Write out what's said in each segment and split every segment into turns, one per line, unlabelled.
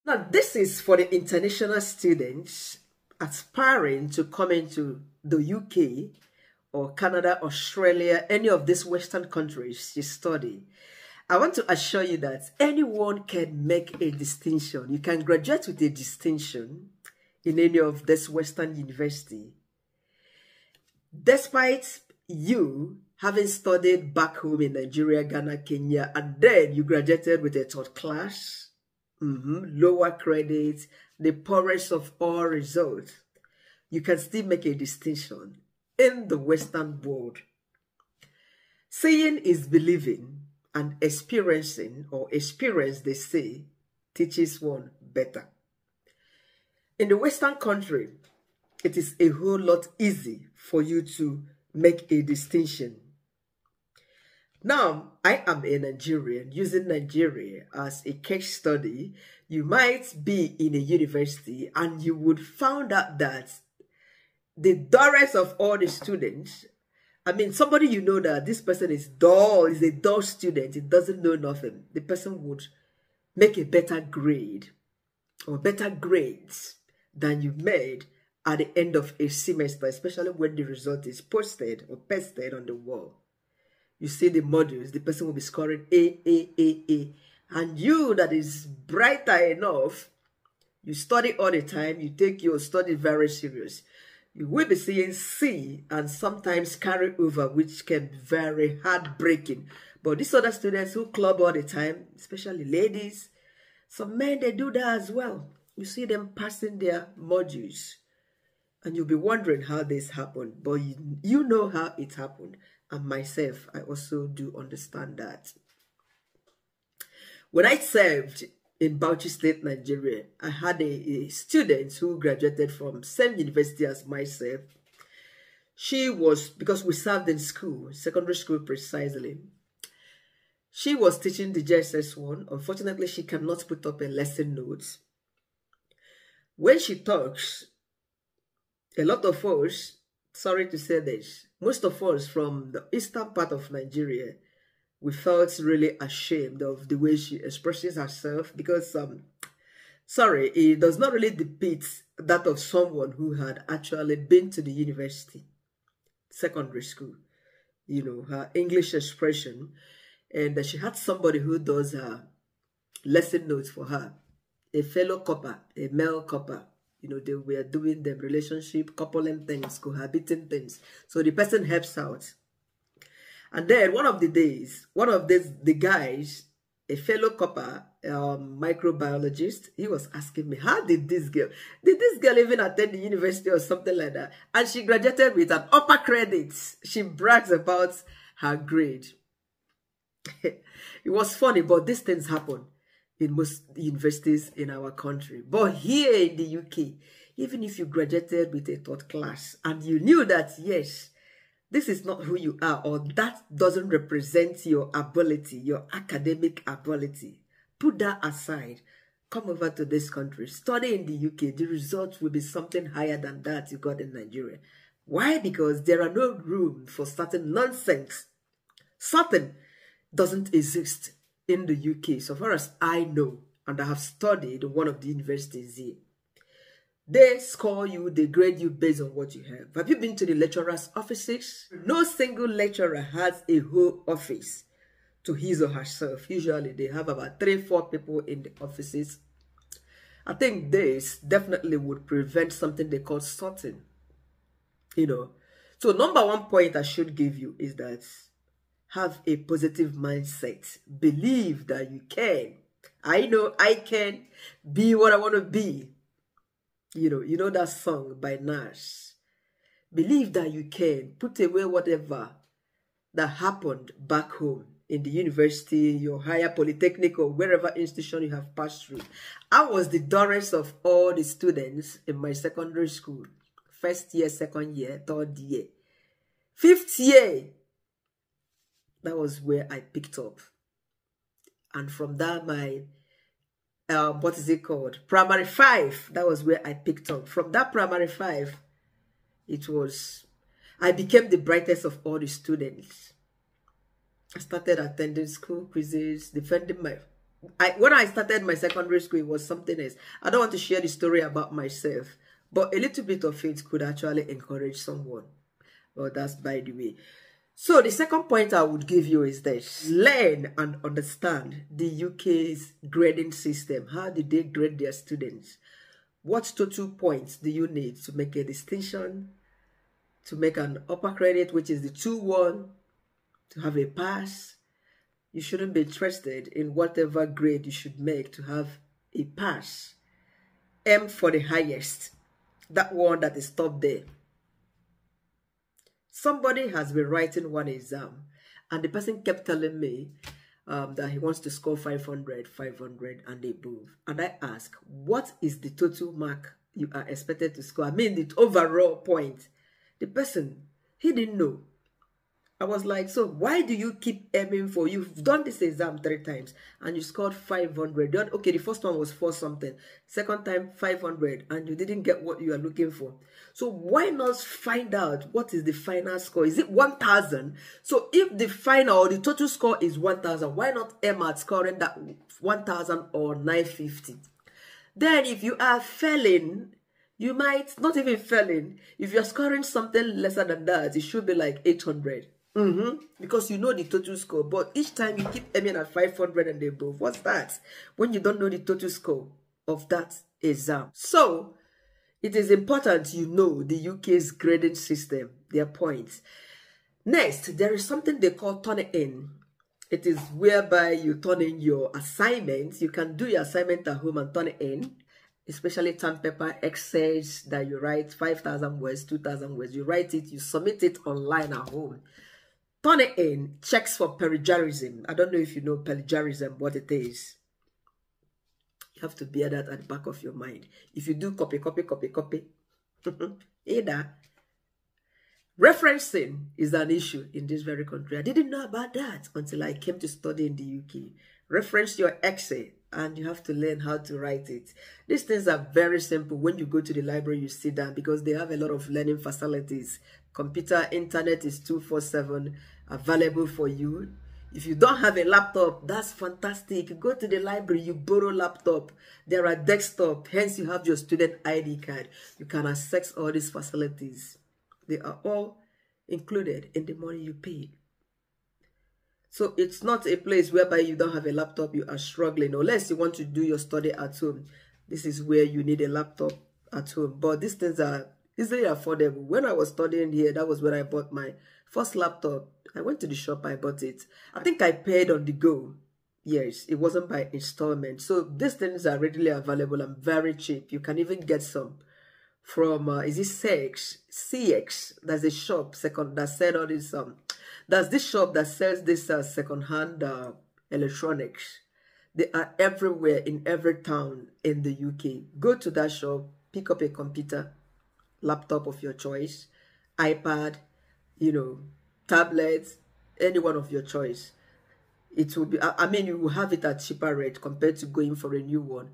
Now, this is for the international students aspiring to come into the UK or Canada, Australia, any of these Western countries to study. I want to assure you that anyone can make a distinction. You can graduate with a distinction in any of this Western university, despite you having studied back home in Nigeria, Ghana, Kenya, and then you graduated with a third class, lower credit, the poorest of all results. You can still make a distinction in the Western world. Seeing is believing, and experiencing, or experience, they say, teaches one better. In the Western country, it is a whole lot easy for you to make a distinction. Now, I am a Nigerian. Using Nigeria as a case study, you might be in a university and you would find out that the dullest of all the students, I mean, somebody you know that this person is dull, is a dull student, it doesn't know nothing. The person would make a better grade or better grades than you made at the end of a semester, especially when the result is posted or pasted on the wall. You see the modules, the person will be scoring A. And you that is brighter enough, you study all the time, you take your study very serious, you will be seeing C and sometimes carry over, which can be very heartbreaking. But these other students who club all the time, especially ladies, some men, they do that as well. You see them passing their modules. And you'll be wondering how this happened. But you know how it happened. And myself, I also do understand that. When I served in Bauchi State, Nigeria, I had a student who graduated from same university as myself. She was, because we served in school, secondary school precisely, she was teaching the JSS1. Unfortunately, she cannot put up a lesson note. When she talks, a lot of us, sorry to say this, most of us from the eastern part of Nigeria, we felt really ashamed of the way she expresses herself because, sorry, it does not really depict that of someone who had actually been to the university, secondary school, you know, her English expression. And she had somebody who does her lesson notes for her, a fellow copper, a male copper. You know, they were doing the relationship, coupling things, cohabiting things. So the person helps out. And then one of the days, one of the guys, a fellow copper, microbiologist, he was asking me, how did this girl even attend the university or something like that? And she graduated with an upper credit. She brags about her grade. It was funny, but these things happen in most universities in our country. But here in the UK, even if you graduated with a third class and you knew that, yes, this is not who you are, or that doesn't represent your ability, your academic ability, put that aside. Come over to this country, study in the UK. The results will be something higher than that you got in Nigeria. Why? Because there are no room for certain nonsense. Certain doesn't exist in the UK, so far as I know, and I have studied one of the universities here. They score you, they grade you based on what you have. Have you been to the lecturer's offices? No single lecturer has a whole office to his or herself. Usually they have about 3-4 people in the offices. I think this definitely would prevent something they call sorting. You know. So number one point I should give you is that have a positive mindset. Believe that you can. I know I can be what I want to be. You know that song by Nash. Believe that you can. Put away whatever that happened back home in the university, your higher polytechnic, or wherever institution you have passed through. I was the dullest of all the students in my secondary school. First year, second year, third year. 5th year, that was where I picked up. And from that, my, what is it called? Primary 5, that was where I picked up. From that primary 5, I became the brightest of all the students. I started attending school quizzes, defending my when I started my secondary school, it was something else. I don't want to share the story about myself, but a little bit of it could actually encourage someone. Well, that's by the way. So the second point I would give you is this: learn and understand the UK's grading system. How did they grade their students? What total points do you need to make a distinction, to make an upper credit, which is the 2-1, to have a pass? You shouldn't be interested in whatever grade you should make to have a pass. Aim for the highest, that one that is top there. Somebody has been writing one exam, and the person kept telling me that he wants to score 500, 500 and above. And I asked, what is the total mark you are expected to score? I mean, the overall point. The person, he didn't know. I was like, so why do you keep aiming for? You've done this exam 3 times and you scored 500. Okay, the first one was 4 something. Second time 500 and you didn't get what you are looking for. So why not find out what is the final score? Is it 1,000? So if the final or the total score is 1,000, why not aim at scoring that 1,000 or 950? Then if you are failing, you might not even failing. If you're scoring something lesser than that, it should be like 800. Because you know the total score, but each time you keep aiming at 500 and above. What's that? When you don't know the total score of that exam. So it is important you know the UK's grading system, their points. Next, there is something they call turn in. It is whereby you turn in your assignments. You can do your assignment at home and turn it in, especially term paper essays that you write 5,000 words, 2,000 words. You write it, you submit it online at home. Turn it in, checks for plagiarism. I don't know if you know plagiarism, what it is. You have to bear that at the back of your mind. If you do copy, either. Referencing is an issue in this very country. I didn't know about that until I came to study in the UK. Reference your essay and you have to learn how to write it. These things are very simple. When you go to the library, you sit down because they have a lot of learning facilities. Computer, internet is 24/7 available for you. If you don't have a laptop, that's fantastic. You go to the library, you borrow laptop. There are desktop, hence you have your student ID card. You can access all these facilities. They are all included in the money you pay. So it's not a place whereby you don't have a laptop, you are struggling. Unless you want to do your study at home. This is where you need a laptop at home. But these things are easily affordable. When I was studying here, that was when I bought my first laptop. I went to the shop, I bought it. I think I paid on the go. Yes, it wasn't by installment. So these things are readily available and very cheap. You can even get some from, is it CX? There's a shop that said all this, there's this shop that sells this second-hand electronics. They are everywhere in every town in the UK. Go to that shop, pick up a computer, laptop of your choice, iPad, tablet, any one of your choice. It will be, I mean, you will have it at cheaper rate compared to going for a new one.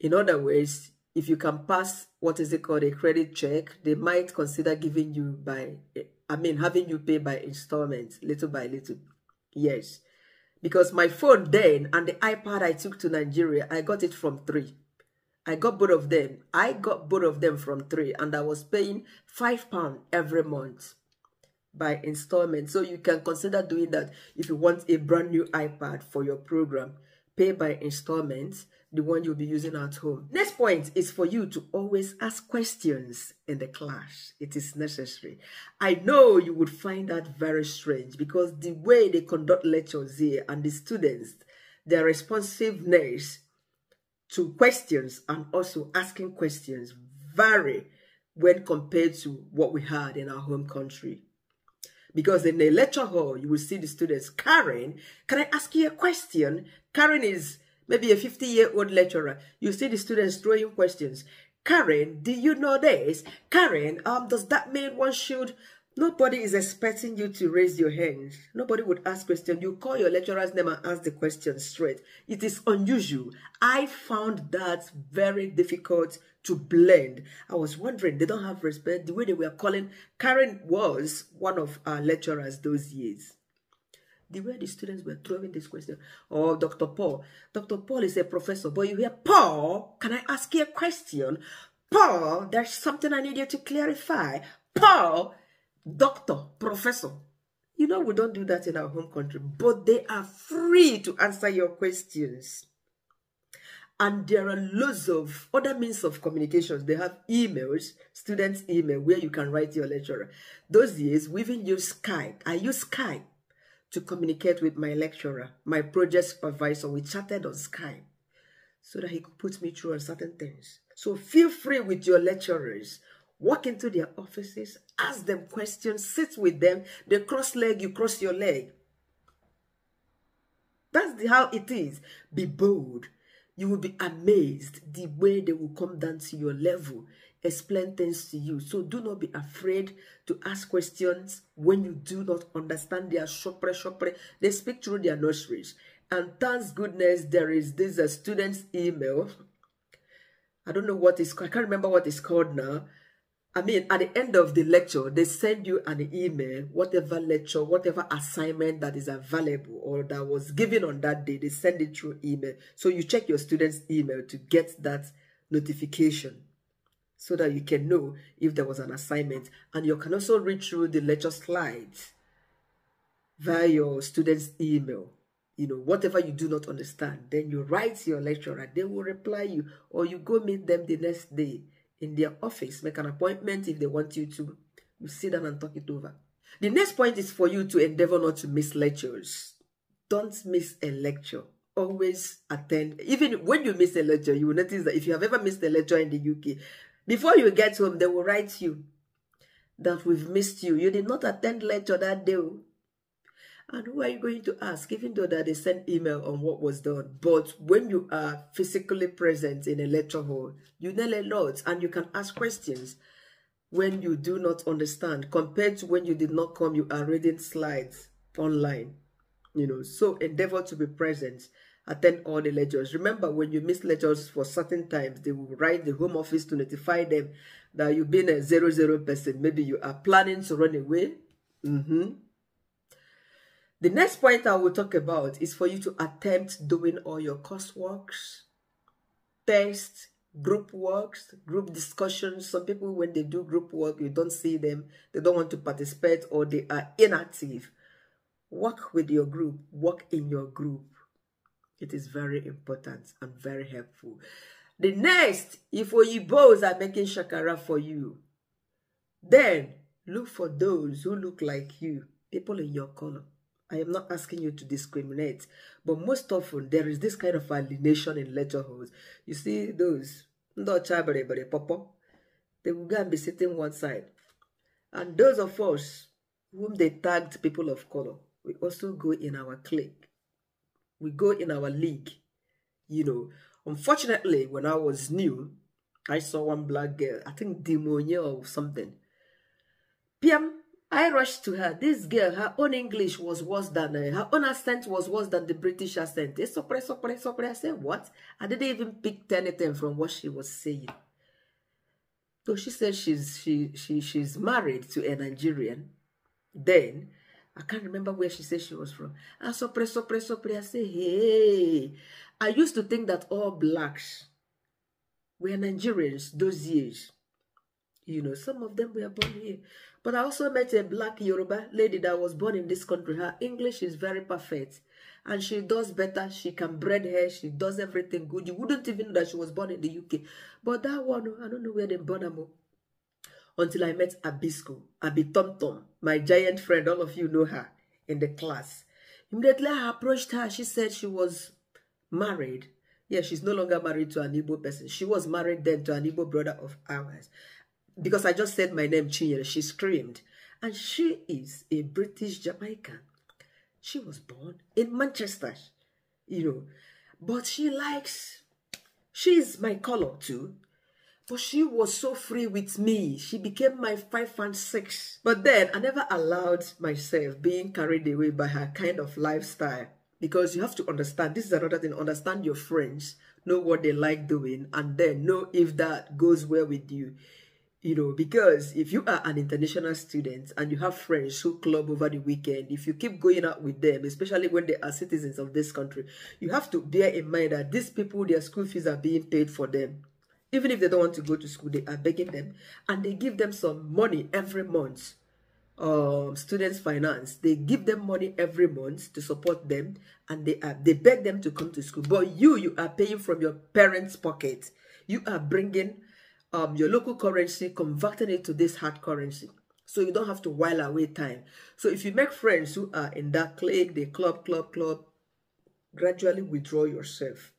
In other words, if you can pass, what is it called, a credit check, they might consider giving you having you pay by installments, little by little. Yes. Because my phone then and the iPad I took to Nigeria, I got it from 3. I got both of them. I got both of them from 3 and I was paying £5 every month by installment. So you can consider doing that if you want a brand new iPad for your program. Pay by installments, the one you'll be using at home. Next point is for you to always ask questions in the class. It is necessary. I know you would find that very strange because the way they conduct lectures here and the students, their responsiveness to questions and also asking questions vary when compared to what we had in our home country. Because in the lecture hall, you will see the students, Karen, can I ask you a question? Karen is maybe a 50-year-old lecturer. You see the students throwing questions. Karen, do you know this? Karen, does that mean one should... Nobody is expecting you to raise your hand. Nobody would ask questions. You call your lecturer's name and ask the question straight. It is unusual. I found that very difficult to blend. I was wondering, they don't have respect. The way they were calling, Karen was one of our lecturers those years. The way the students were throwing this question. Oh, Dr. Paul. Dr. Paul is a professor, but you hear, Paul, can I ask you a question? Paul, there's something I need you to clarify. Paul, doctor, professor. You know, we don't do that in our home country, but they are free to answer your questions. And there are loads of other means of communications. They have emails, students' email, where you can write your lecturer. Those days, we even use Skype. I use Skype to communicate with my lecturer, my project supervisor. We chatted on Skype so that he could put me through on certain things. So feel free with your lecturers. Walk into their offices, ask them questions, sit with them. They cross leg, you cross your leg. That's how it is. Be bold. You will be amazed the way they will come down to your level, explain things to you. So do not be afraid to ask questions when you do not understand their shopre. They speak through their nurseries. And thanks goodness there is this student's email. I don't know what it's called. I can't remember what it's called now. I mean, at the end of the lecture, they send you an email, whatever lecture, whatever assignment that is available or that was given on that day, they send it through email. So you check your student's email to get that notification so that you can know if there was an assignment. And you can also read through the lecture slides via your student's email. You know, whatever you do not understand, then you write to your lecturer, they will reply you, or you go meet them the next day in their office, make an appointment if they want you to. You sit down and talk it over. The next point is for you to endeavor not to miss lectures. Don't miss a lecture. Always attend. Even when you miss a lecture, you will notice that if you have ever missed a lecture in the UK, before you get home, they will write you that we've missed you. You did not attend lecture that day. And who are you going to ask, even though that they sent email on what was done? But when you are physically present in a lecture hall, you know a lot and you can ask questions when you do not understand, compared to when you did not come, you are reading slides online. You know, so endeavor to be present, attend all the lectures. Remember, when you miss lectures for certain times, they will write the home office to notify them that you've been a 00 person. Maybe you are planning to run away. The next point I will talk about is for you to attempt doing all your courseworks, tests, group works, group discussions. Some people, when they do group work, you don't see them. They don't want to participate or they are inactive. Work with your group. Work in your group. It is very important and very helpful. The next, if Oyibos are making shakara for you, then look for those who look like you, people in your color. I am not asking you to discriminate, but most often there is this kind of alienation in lecture halls. You see those, they will go and be sitting one side. And those of us whom they tagged people of color, we also go in our clique. We go in our league. You know, unfortunately, when I was new, I saw one black girl, I think Demonia or something. PM, I rushed to her. This girl, her own English was worse than, her own accent was worse than the British accent. I said, what? I didn't even pick anything from what she was saying. So she said she's married to a Nigerian. Then, I can't remember where she said she was from. I say, hey. I used to think that all blacks were Nigerians those years. You know, some of them were born here. But I also met a black Yoruba lady that was born in this country. Her English is very perfect. And she does better. She can braid hair. She does everything good. You wouldn't even know that she was born in the UK. But that one, I don't know where they born her. Until I met Abisco, Abi Tom Tom, my giant friend. All of you know her in the class. Immediately I approached her. She said she was married. Yeah, she's no longer married to an Igbo person. She was married then to an Igbo brother of ours. Because I just said my name, Chinyere, she screamed. And she is a British Jamaican. She was born in Manchester, you know. But she's my color too. But she was so free with me. She became my 5 and 6. But then I never allowed myself being carried away by her kind of lifestyle. Because you have to understand, this is another thing, understand your friends, know what they like doing, and then know if that goes well with you. because if you are an international student and you have friends who club over the weekend, if you keep going out with them, especially when they are citizens of this country, you have to bear in mind that these people, their school fees are being paid for them. Even if they don't want to go to school, they are begging them, and they give them some money every month. Students finance, they give them money every month to support them, and they beg them to come to school. But you are paying from your parents' pocket. You are bringing your local currency, converting it to this hard currency, so you don't have to while away time. So if you make friends who are in that clique, the club, gradually withdraw yourself.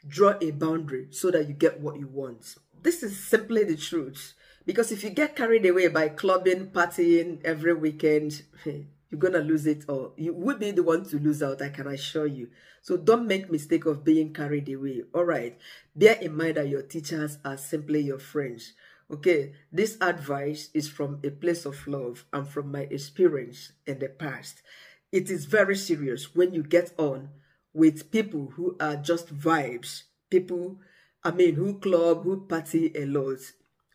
Draw a boundary so that you get what you want. This is simply the truth. Because if you get carried away by clubbing, partying every weekend, you're going to lose it, or you would be the one to lose out, I can assure you. So don't make mistake of being carried away. All right. Bear in mind that your teachers are simply your friends. Okay. This advice is from a place of love and from my experience in the past. It is very serious when you get on with people who are just vibes. People, who club, who party a lot.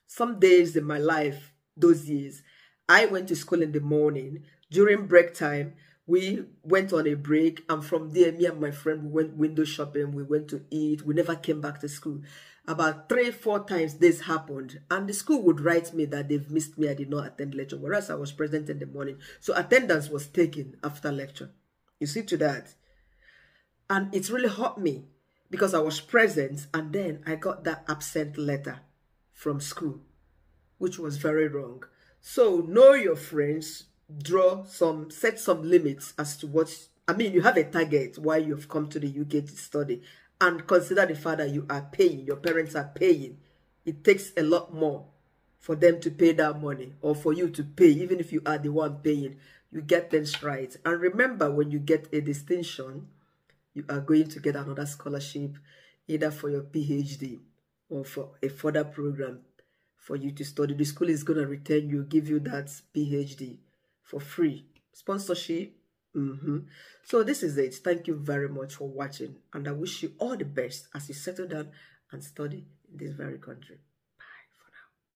Some days in my life, those years, I went to school in the morning. During break time, we went on a break, and from there, me and my friend, we went window shopping, we went to eat, we never came back to school. About 3-4 times this happened, and the school would write me that they've missed me, I did not attend lecture, whereas I was present in the morning. So attendance was taken after lecture. You see to that? And it really hurt me because I was present, and then I got that absent letter from school, which was very wrong. So know your friends, set some limits as to what, you have a target why you've come to the UK to study, and consider the fact that you are paying, your parents are paying. It takes a lot more for them to pay that money, or for you to pay, even if you are the one paying. You get things right. And remember, when you get a distinction, you are going to get another scholarship, either for your PhD or for a further program for you to study. The school is going to return you, give you that PhD for free. Sponsorship. So this is it. Thank you very much for watching, and I wish you all the best as you settle down and study in this very country.